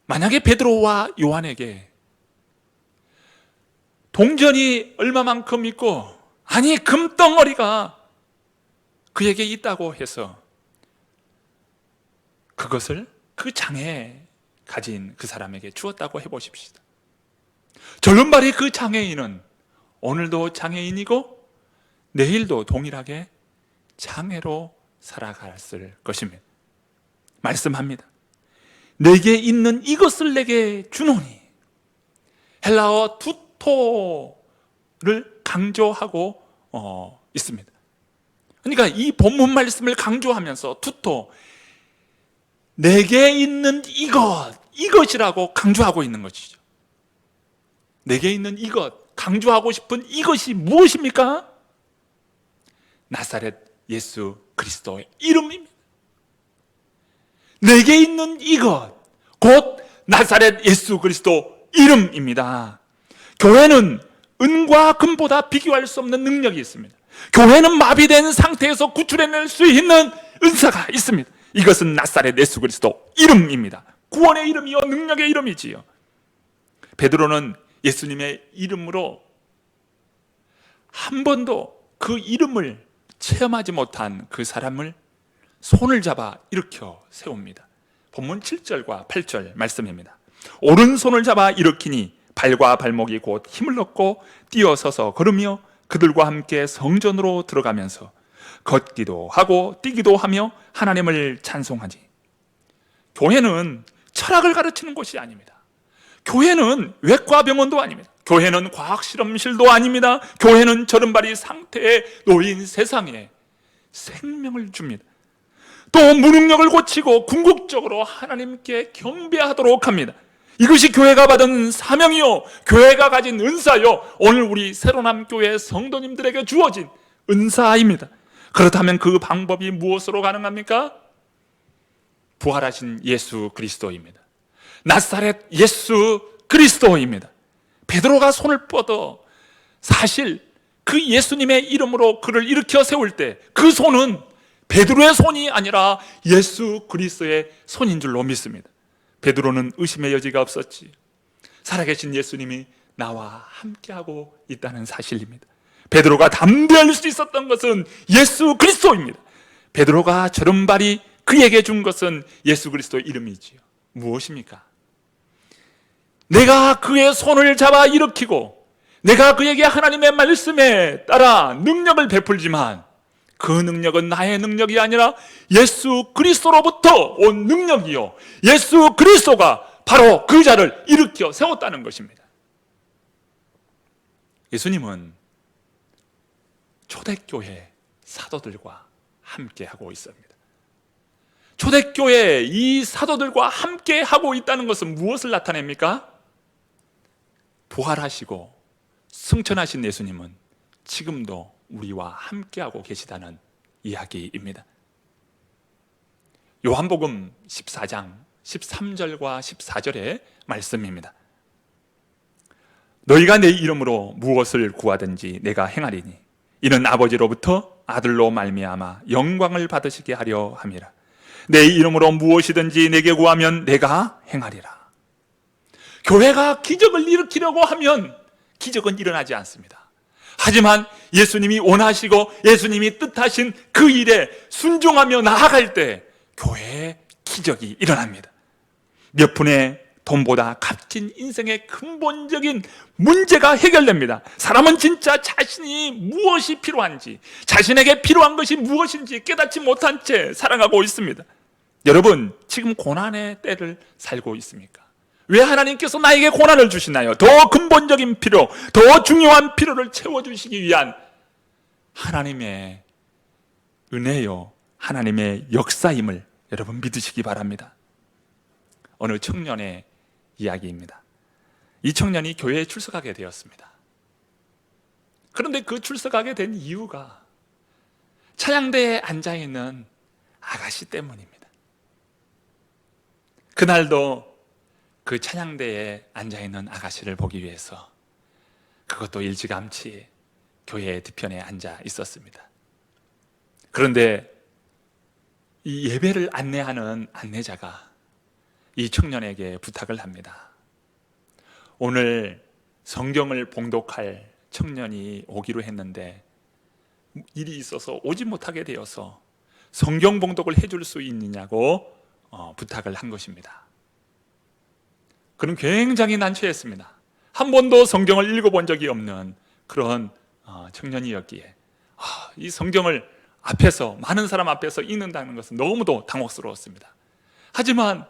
만약에 베드로와 요한에게 동전이 얼마만큼 있고 아니 금덩어리가 그에게 있다고 해서 그것을 그 장애에 가진 그 사람에게 주었다고 해보십시다. 절름발이 그 장애인은 오늘도 장애인이고 내일도 동일하게 장애로 살아갔을 것입니다. 말씀합니다. 내게 있는 이것을 내게 주노니. 헬라어 투토를 강조하고 있습니다. 그러니까 이 본문 말씀을 강조하면서 투토, 내게 있는 이것이라고 강조하고 있는 것이죠. 내게 있는 이것, 강조하고 싶은 이것이 무엇입니까? 나사렛 예수 그리스도의 이름입니다. 내게 있는 이것, 곧 나사렛 예수 그리스도 이름입니다. 교회는 은과 금보다 비교할 수 없는 능력이 있습니다. 교회는 마비된 상태에서 구출해낼 수 있는 은사가 있습니다. 이것은 나사렛 예수 그리스도 이름입니다. 구원의 이름이요 능력의 이름이지요. 베드로는 예수님의 이름으로 한 번도 그 이름을 체험하지 못한 그 사람을 손을 잡아 일으켜 세웁니다. 본문 7절과 8절 말씀입니다. 오른손을 잡아 일으키니 발과 발목이 곧 힘을 얻고 뛰어서서 걸으며 그들과 함께 성전으로 들어가면서 걷기도 하고 뛰기도 하며 하나님을 찬송하지. 교회는 철학을 가르치는 곳이 아닙니다. 교회는 외과 병원도 아닙니다. 교회는 과학실험실도 아닙니다. 교회는 절름발이 상태에 놓인 세상에 생명을 줍니다. 또 무능력을 고치고 궁극적으로 하나님께 경배하도록 합니다. 이것이 교회가 받은 사명이요, 교회가 가진 은사요, 오늘 우리 새로남 교회 성도님들에게 주어진 은사입니다. 그렇다면 그 방법이 무엇으로 가능합니까? 부활하신 예수 그리스도입니다. 나사렛 예수 그리스도입니다. 베드로가 손을 뻗어 사실 그 예수님의 이름으로 그를 일으켜 세울 때 그 손은 베드로의 손이 아니라 예수 그리스도의 손인 줄로 믿습니다. 베드로는 의심의 여지가 없었지. 살아계신 예수님이 나와 함께하고 있다는 사실입니다. 베드로가 담대할 수 있었던 것은 예수 그리스도입니다. 베드로가 저른발이 그에게 준 것은 예수 그리스도의 이름이지요. 무엇입니까? 내가 그의 손을 잡아 일으키고 내가 그에게 하나님의 말씀에 따라 능력을 베풀지만 그 능력은 나의 능력이 아니라 예수 그리스도로부터 온 능력이요, 예수 그리스도가 바로 그 자를 일으켜 세웠다는 것입니다. 예수님은 초대교회 사도들과 함께하고 있습니다. 초대교회 이 사도들과 함께하고 있다는 것은 무엇을 나타냅니까? 부활하시고 승천하신 예수님은 지금도 우리와 함께하고 계시다는 이야기입니다. 요한복음 14장 13절과 14절의 말씀입니다. 너희가 내 이름으로 무엇을 구하든지 내가 행하리니 이는 아버지로부터 아들로 말미암아 영광을 받으시게 하려 함이라. 내 이름으로 무엇이든지 내게 구하면 내가 행하리라. 교회가 기적을 일으키려고 하면 기적은 일어나지 않습니다. 하지만 예수님이 원하시고 예수님이 뜻하신 그 일에 순종하며 나아갈 때 교회에 기적이 일어납니다. 몇 푼의 돈보다 값진 인생의 근본적인 문제가 해결됩니다. 사람은 진짜 자신이 무엇이 필요한지, 자신에게 필요한 것이 무엇인지 깨닫지 못한 채 살아가고 있습니다. 여러분, 지금 고난의 때를 살고 있습니까? 왜 하나님께서 나에게 고난을 주시나요? 더 근본적인 필요, 더 중요한 필요를 채워주시기 위한 하나님의 은혜요, 하나님의 역사임을 여러분 믿으시기 바랍니다. 어느 청년의 이야기입니다. 이 청년이 교회에 출석하게 되었습니다. 그런데 그 출석하게 된 이유가 찬양대에 앉아있는 아가씨 때문입니다. 그날도 그 찬양대에 앉아있는 아가씨를 보기 위해서 그것도 일찌감치 교회 뒤편에 앉아 있었습니다. 그런데 이 예배를 안내하는 안내자가 이 청년에게 부탁을 합니다. 오늘 성경을 봉독할 청년이 오기로 했는데 일이 있어서 오지 못하게 되어서 성경 봉독을 해줄 수 있느냐고 부탁을 한 것입니다. 그는 굉장히 난처했습니다. 한 번도 성경을 읽어본 적이 없는 그런 청년이었기에 이 성경을 앞에서, 많은 사람 앞에서 읽는다는 것은 너무도 당혹스러웠습니다. 하지만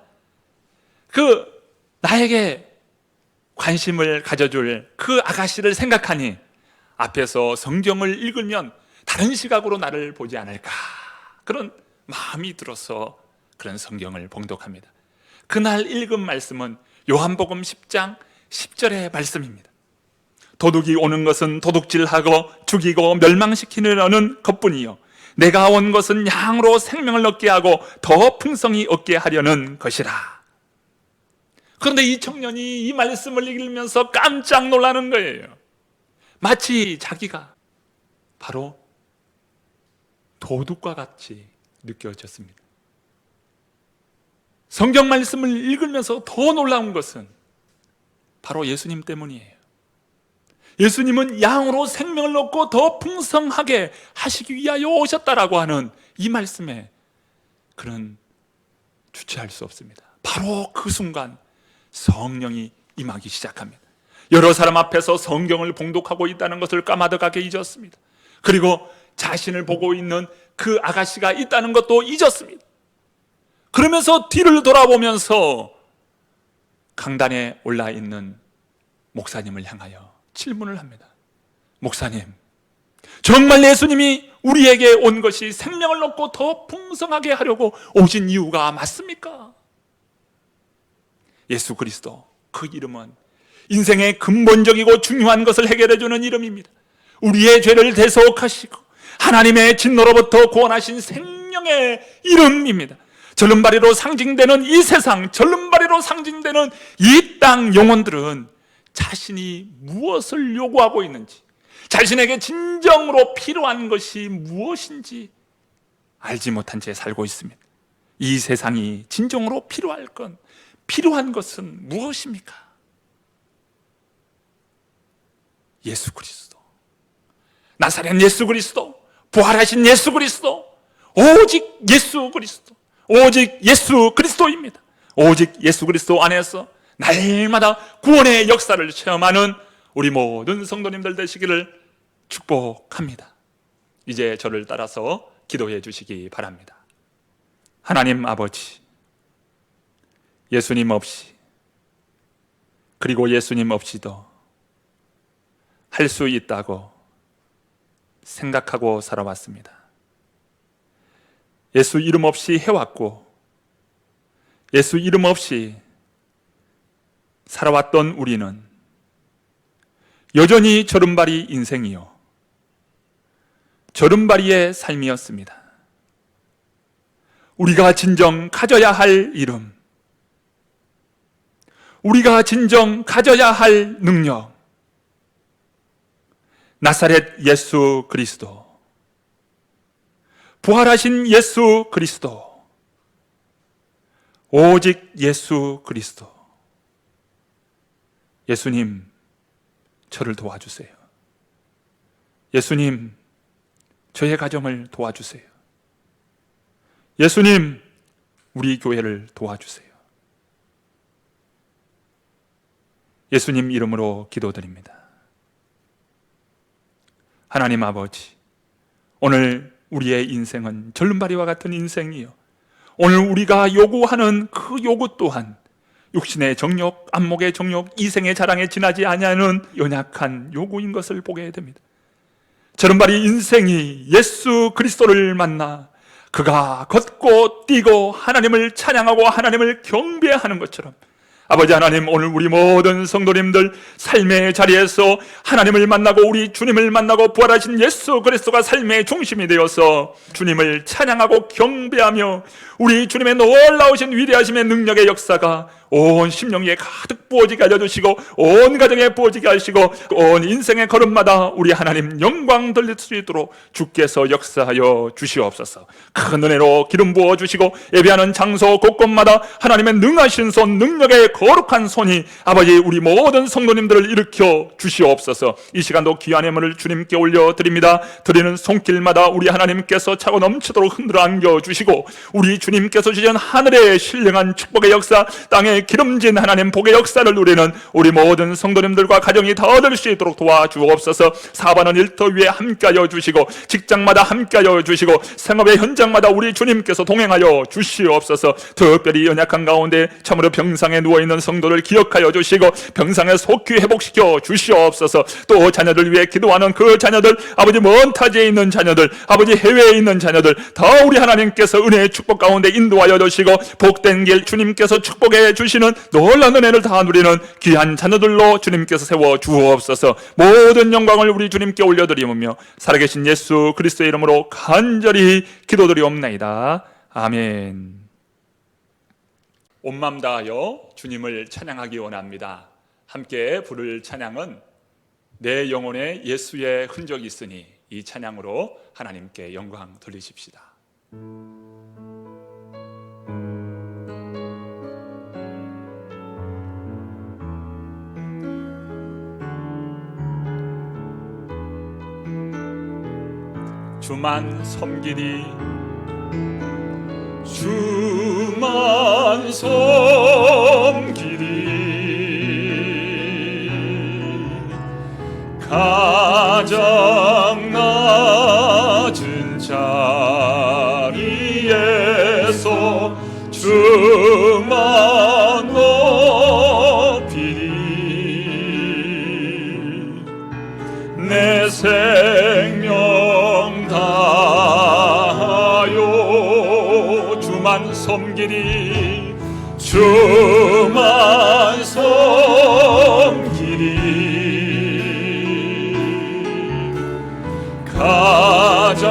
나에게 관심을 가져줄 그 아가씨를 생각하니 앞에서 성경을 읽으면 다른 시각으로 나를 보지 않을까, 그런 마음이 들어서 그런 성경을 봉독합니다. 그날 읽은 말씀은 요한복음 10장 10절의 말씀입니다. 도둑이 오는 것은 도둑질하고 죽이고 멸망시키려는 것뿐이요 내가 온 것은 양으로 생명을 얻게 하고 더 풍성히 얻게 하려는 것이라. 그런데 이 청년이 이 말씀을 읽으면서 깜짝 놀라는 거예요. 마치 자기가 바로 도둑과 같이 느껴졌습니다. 성경 말씀을 읽으면서 더 놀라운 것은 바로 예수님 때문이에요. 예수님은 양으로 생명을 얻고 더 풍성하게 하시기 위하여 오셨다라고 하는 이 말씀에 그는 주체할 수 없습니다. 바로 그 순간 성령이 임하기 시작합니다. 여러 사람 앞에서 성경을 봉독하고 있다는 것을 까마득하게 잊었습니다. 그리고 자신을 보고 있는 그 아가씨가 있다는 것도 잊었습니다. 그러면서 뒤를 돌아보면서 강단에 올라 있는 목사님을 향하여 질문을 합니다. 목사님, 정말 예수님이 우리에게 온 것이 생명을 얻고 더 풍성하게 하려고 오신 이유가 맞습니까? 예수 그리스도, 그 이름은 인생의 근본적이고 중요한 것을 해결해 주는 이름입니다. 우리의 죄를 대속하시고 하나님의 진노로부터 구원하신 생명의 이름입니다. 절름발이로 상징되는 이 세상, 절름발이로 상징되는 이 땅 영혼들은 자신이 무엇을 요구하고 있는지, 자신에게 진정으로 필요한 것이 무엇인지 알지 못한 채 살고 있습니다. 이 세상이 진정으로 필요한 것은 무엇입니까? 예수 그리스도, 나사렛 예수 그리스도, 부활하신 예수 그리스도, 오직 예수 그리스도, 오직 예수 그리스도입니다. 오직 예수 그리스도 안에서 날마다 구원의 역사를 체험하는 우리 모든 성도님들 되시기를 축복합니다. 이제 저를 따라서 기도해 주시기 바랍니다. 하나님 아버지, 예수님 없이, 그리고 예수님 없이도 할 수 있다고 생각하고 살아왔습니다. 예수 이름 없이 해왔고 예수 이름 없이 살아왔던 우리는 여전히 절름발이 인생이요, 절름발이의 삶이었습니다. 우리가 진정 가져야 할 이름, 우리가 진정 가져야 할 능력, 나사렛 예수 그리스도, 부활하신 예수 그리스도, 오직 예수 그리스도. 예수님, 저를 도와주세요. 예수님, 저의 가정을 도와주세요. 예수님, 우리 교회를 도와주세요. 예수님 이름으로 기도드립니다. 하나님 아버지, 오늘 우리의 인생은 절름발이와 같은 인생이요, 오늘 우리가 요구하는 그 요구 또한 육신의 정욕, 안목의 정욕, 이생의 자랑에 지나지 아니하는 연약한 요구인 것을 보게 됩니다. 절름발이 인생이 예수 그리스도를 만나 그가 걷고 뛰고 하나님을 찬양하고 하나님을 경배하는 것처럼, 아버지 하나님, 오늘 우리 모든 성도님들 삶의 자리에서 하나님을 만나고 우리 주님을 만나고 부활하신 예수 그리스도가 삶의 중심이 되어서 주님을 찬양하고 경배하며 우리 주님의 놀라우신 위대하심의 능력의 역사가 온 심령에 가득 부어지게 알려주시고 온 가정에 부어지게 하시고 온 인생의 걸음마다 우리 하나님 영광 들릴 수 있도록 주께서 역사하여 주시옵소서. 큰 은혜로 기름 부어주시고 예배하는 장소 곳곳마다 하나님의 능하신 손, 능력의 거룩한 손이 아버지 우리 모든 성도님들을 일으켜 주시옵소서. 이 시간도 귀한 예물을 주님께 올려드립니다. 드리는 손길마다 우리 하나님께서 차고 넘치도록 흔들어 안겨주시고 우리 주님께서 주신 하늘의 신령한 축복의 역사, 땅에 기름진 하나님 복의 역사를 누리는 우리 모든 성도님들과 가정이 다 얻을 수 있도록 도와주옵소서. 사반은 일터 위에 함께하여 주시고 직장마다 함께하여 주시고 생업의 현장마다 우리 주님께서 동행하여 주시옵소서. 특별히 연약한 가운데 참으로 병상에 누워있는 성도를 기억하여 주시고 병상에 속히 회복시켜 주시옵소서. 또 자녀들 위해 기도하는 그 자녀들, 아버지 먼 타지에 있는 자녀들, 아버지 해외에 있는 자녀들 다 우리 하나님께서 은혜의 축복 가운데 인도하여 주시고 복된 길 주님께서 축복해 주시는 놀라운 은혜를 다 누리는 귀한 자녀들로 주님께서 세워 주옵소서. 모든 영광을 우리 주님께 올려드리며 살아계신 예수 그리스도의 이름으로 간절히 기도드리옵나이다. 아멘. 온 마음 다하여 주님을 찬양하기 원합니다. 함께 부를 찬양은 내 영혼에 예수의 흔적이 있으니, 이 찬양으로 하나님께 영광 돌리십시다. 주만 섬기리, 주만 섬기리, 가장 낮은 자리에서 주만 높이리. 내 생명 섬기리 주만 섬기리 가장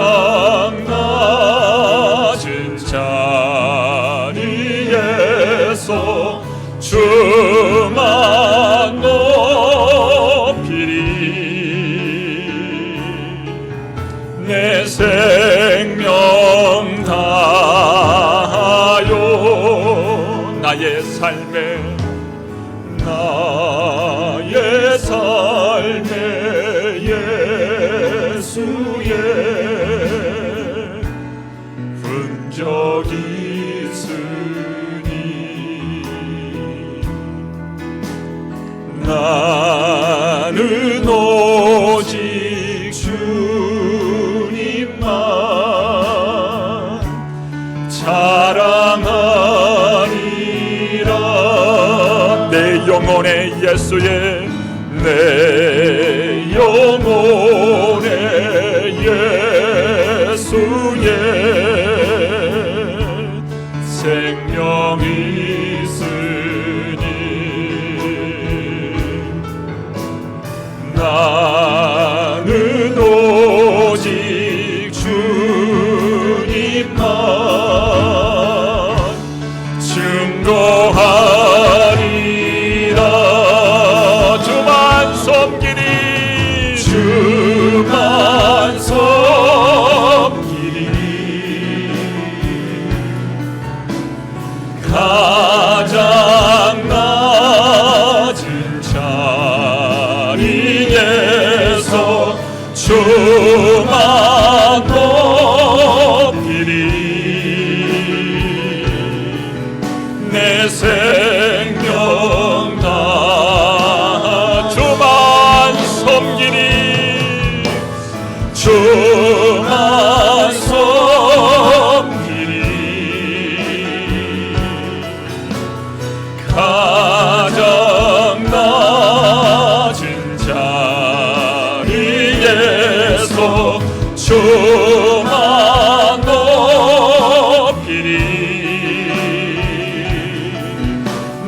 낮은 자리에서 주만 높이리 내 생명 다하여 나의 삶에 예수의 흔적 있으니 나는 오직 주님만 자랑하리라 내 영혼의 예수의 내 영혼의 예수의 생명 있으니 나는 오직 주님만 증거하리라 주만 섬기리 주만 섬기리 가장 낮은 자리에서 주만 높이리 내 생명 다 주만 섬기리 주만 섬기리 가장 낮은 자리에서 주만 높이리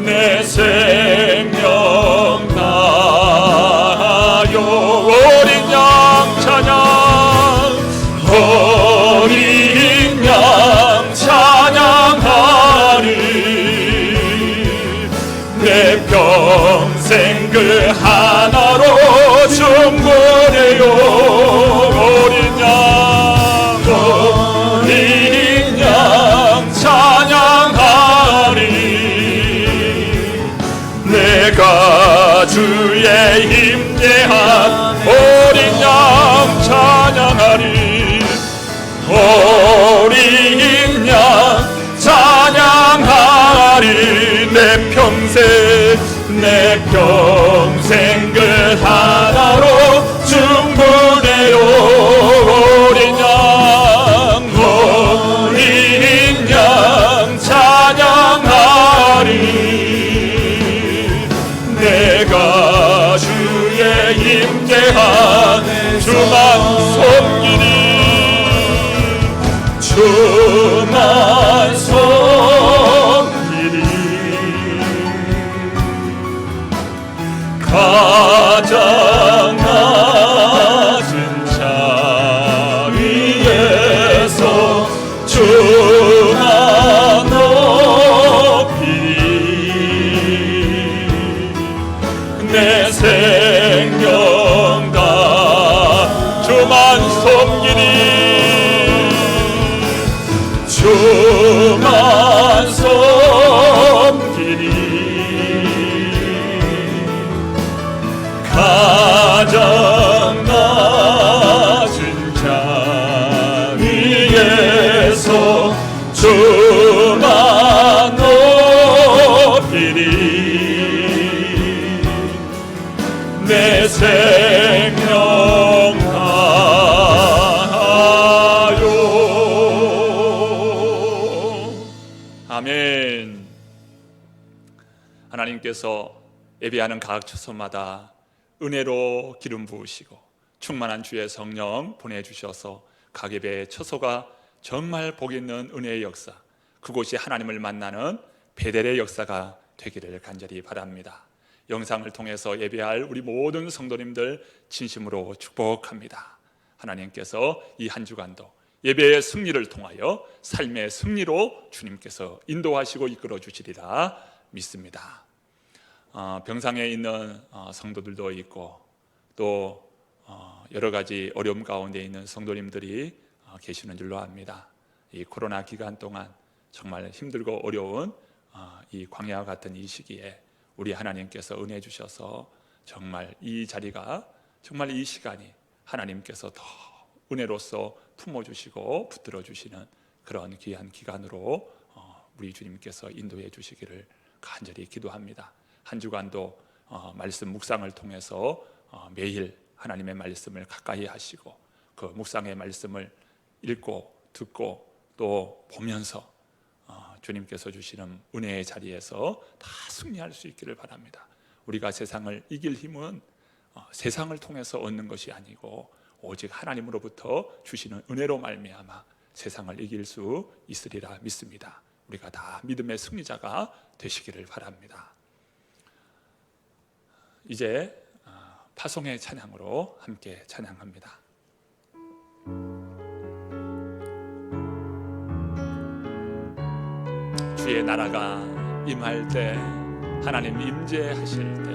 내 생명 다하여 어린 양 찬양 어린 양 찬양하리 내 평생 그 하나로 충분해요 어린 양 찬양하리 내가 주의 임재한 어린 양 찬양하리 어린 양 찬양하리 내 평생 그 하나로 충분해요 어린 양 찬양하리 내가 주의 임재한 주만 섬기리 주만 섬기리 가장 낮은 자리에서 주만 높이리 내 생명 다 주만 섬기리 주만 섬기리 가장 낮은 자리에서 주만 높이리 내 생명 다하여 아멘. 하나님께서 예배하는 각 처소마다 은혜로 기름 부으시고 충만한 주의 성령 보내주셔서 각 예배의 처소가 정말 복 있는 은혜의 역사, 그곳이 하나님을 만나는 베델의 역사가 되기를 간절히 바랍니다. 영상을 통해서 예배할 우리 모든 성도님들 진심으로 축복합니다. 하나님께서 이 한 주간도 예배의 승리를 통하여 삶의 승리로 주님께서 인도하시고 이끌어 주시리라 믿습니다. 병상에 있는 성도들도 있고 또 여러 가지 어려움 가운데 있는 성도님들이 계시는 줄로 압니다. 이 코로나 기간 동안 정말 힘들고 어려운 이 광야와 같은 이 시기에 우리 하나님께서 은혜 주셔서 정말 이 자리가, 정말 이 시간이 하나님께서 더 은혜로서 품어주시고 붙들어 주시는 그런 귀한 기간으로 우리 주님께서 인도해 주시기를 간절히 기도합니다. 한 주간도 말씀 묵상을 통해서 매일 하나님의 말씀을 가까이 하시고 그 묵상의 말씀을 읽고 듣고 또 보면서 주님께서 주시는 은혜의 자리에서 다 승리할 수 있기를 바랍니다. 우리가 세상을 이길 힘은 세상을 통해서 얻는 것이 아니고 오직 하나님으로부터 주시는 은혜로 말미암아 세상을 이길 수 있으리라 믿습니다. 우리가 다 믿음의 승리자가 되시기를 바랍니다. 이제 파송의 찬양으로 함께 찬양합니다. 주의 나라가 임할 때, 하나님 임재하실 때,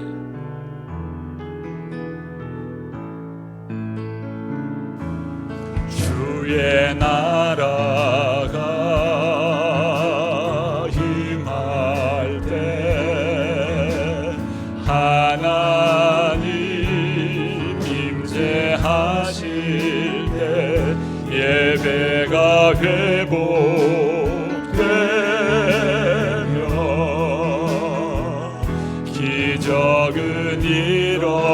주의 나라가 임할 때, 하나님 임재하실 때, 예배가 회복되며 기적은 일어나네.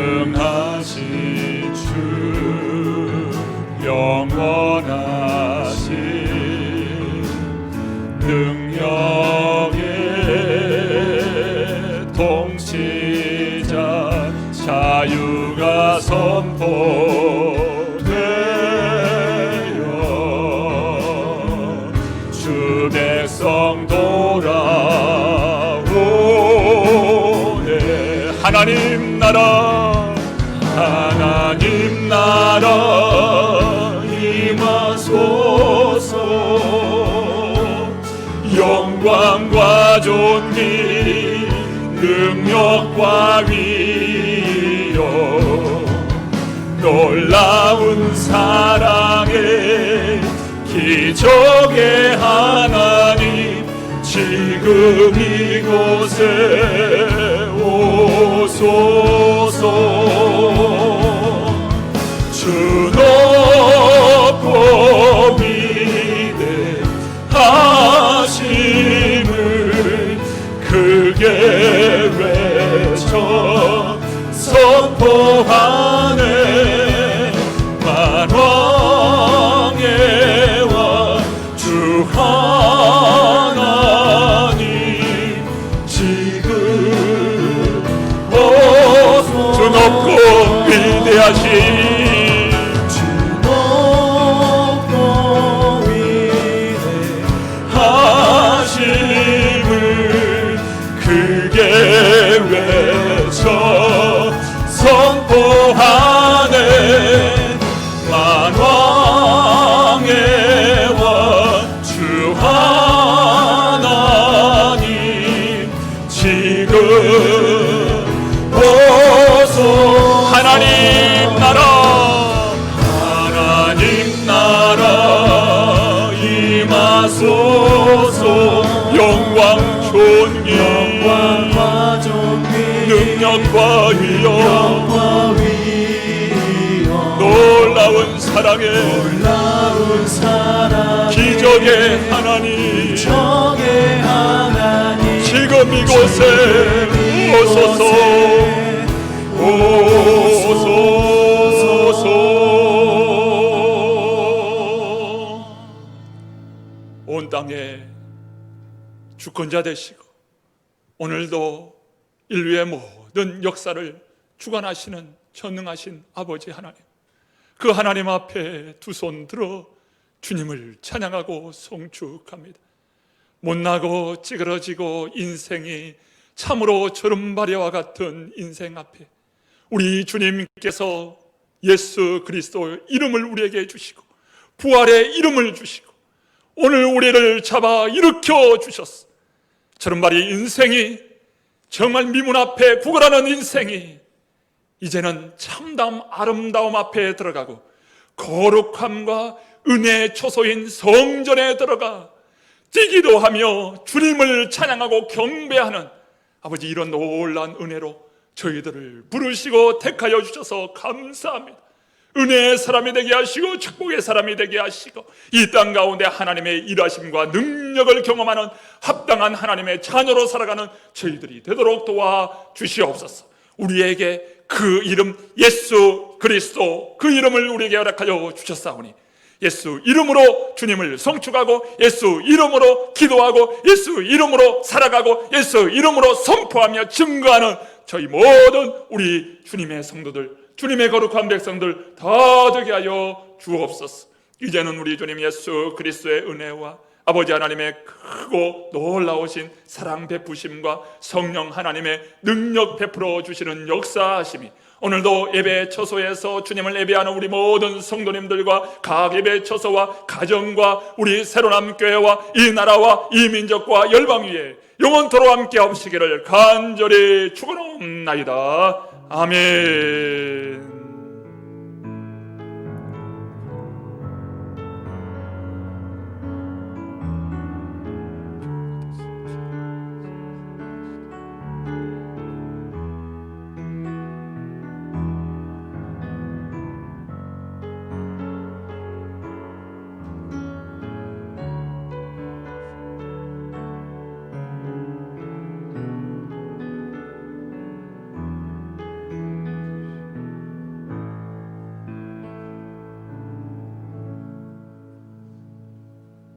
전능하신 주, 영원하신 능력의 통치자, 자유가 선포되어 주 백성 돌아오네. 하나님 나라, 하나님 나라 임하소서. 영광과 존귀, 능력과 위엄, 놀라운 사랑의 기적의 하나님, 지금 이곳에 오소서. 주 높고 위대하심을 크게 외쳐 선포하네. 만왕의 왕 주 하나님, 지금 오소서. 주 높고 위대하신, 주 높고 위대하심을 크게 외쳐 선포하네. 만왕의 왕 주 하나님, 지금 오소. 하나님 나라, 하나님 나라 임하소서. 영광 존귀, 능력과 위엄, 놀라운 사랑의 기적의 하나님, 지금 이곳에 오소서. 오소서. 온 땅에 주권자 되시고 오늘도 인류의 모든 역사를 주관하시는 전능하신 아버지 하나님, 그 하나님 앞에 두 손 들어 주님을 찬양하고 송축합니다. 못나고 찌그러지고 인생이 참으로 저름바리와 같은 인생 앞에 우리 주님께서 예수 그리스도 이름을 우리에게 주시고 부활의 이름을 주시고 오늘 우리를 잡아 일으켜 주셨어. 저른바리 인생이, 정말 미문 앞에 구걸하는 인생이 이제는 참담 아름다움 앞에 들어가고 거룩함과 은혜의 초소인 성전에 들어가 뛰기도 하며 주님을 찬양하고 경배하는 아버지, 이런 놀라운 은혜로 저희들을 부르시고 택하여 주셔서 감사합니다. 은혜의 사람이 되게 하시고 축복의 사람이 되게 하시고 이 땅 가운데 하나님의 일하심과 능력을 경험하는 합당한 하나님의 자녀로 살아가는 저희들이 되도록 도와주시옵소서. 우리에게 그 이름 예수 그리스도, 그 이름을 우리에게 허락하여 주셨사오니 예수 이름으로 주님을 성축하고 예수 이름으로 기도하고 예수 이름으로 살아가고 예수 이름으로 선포하며 증거하는 저희 모든 우리 주님의 성도들, 주님의 거룩한 백성들 다 되게 하여 주옵소서. 이제는 우리 주님 예수 그리스도의 은혜와 아버지 하나님의 크고 놀라우신 사랑 베푸심과 성령 하나님의 능력 베풀어 주시는 역사하심이 오늘도 예배 처소에서 주님을 예배하는 우리 모든 성도님들과 각 예배 처소와 가정과 우리 새로남 교회와 이 나라와 이 민족과 열방 위에 영원토록 함께 하시기를 간절히 축원하옵나이다. 아멘.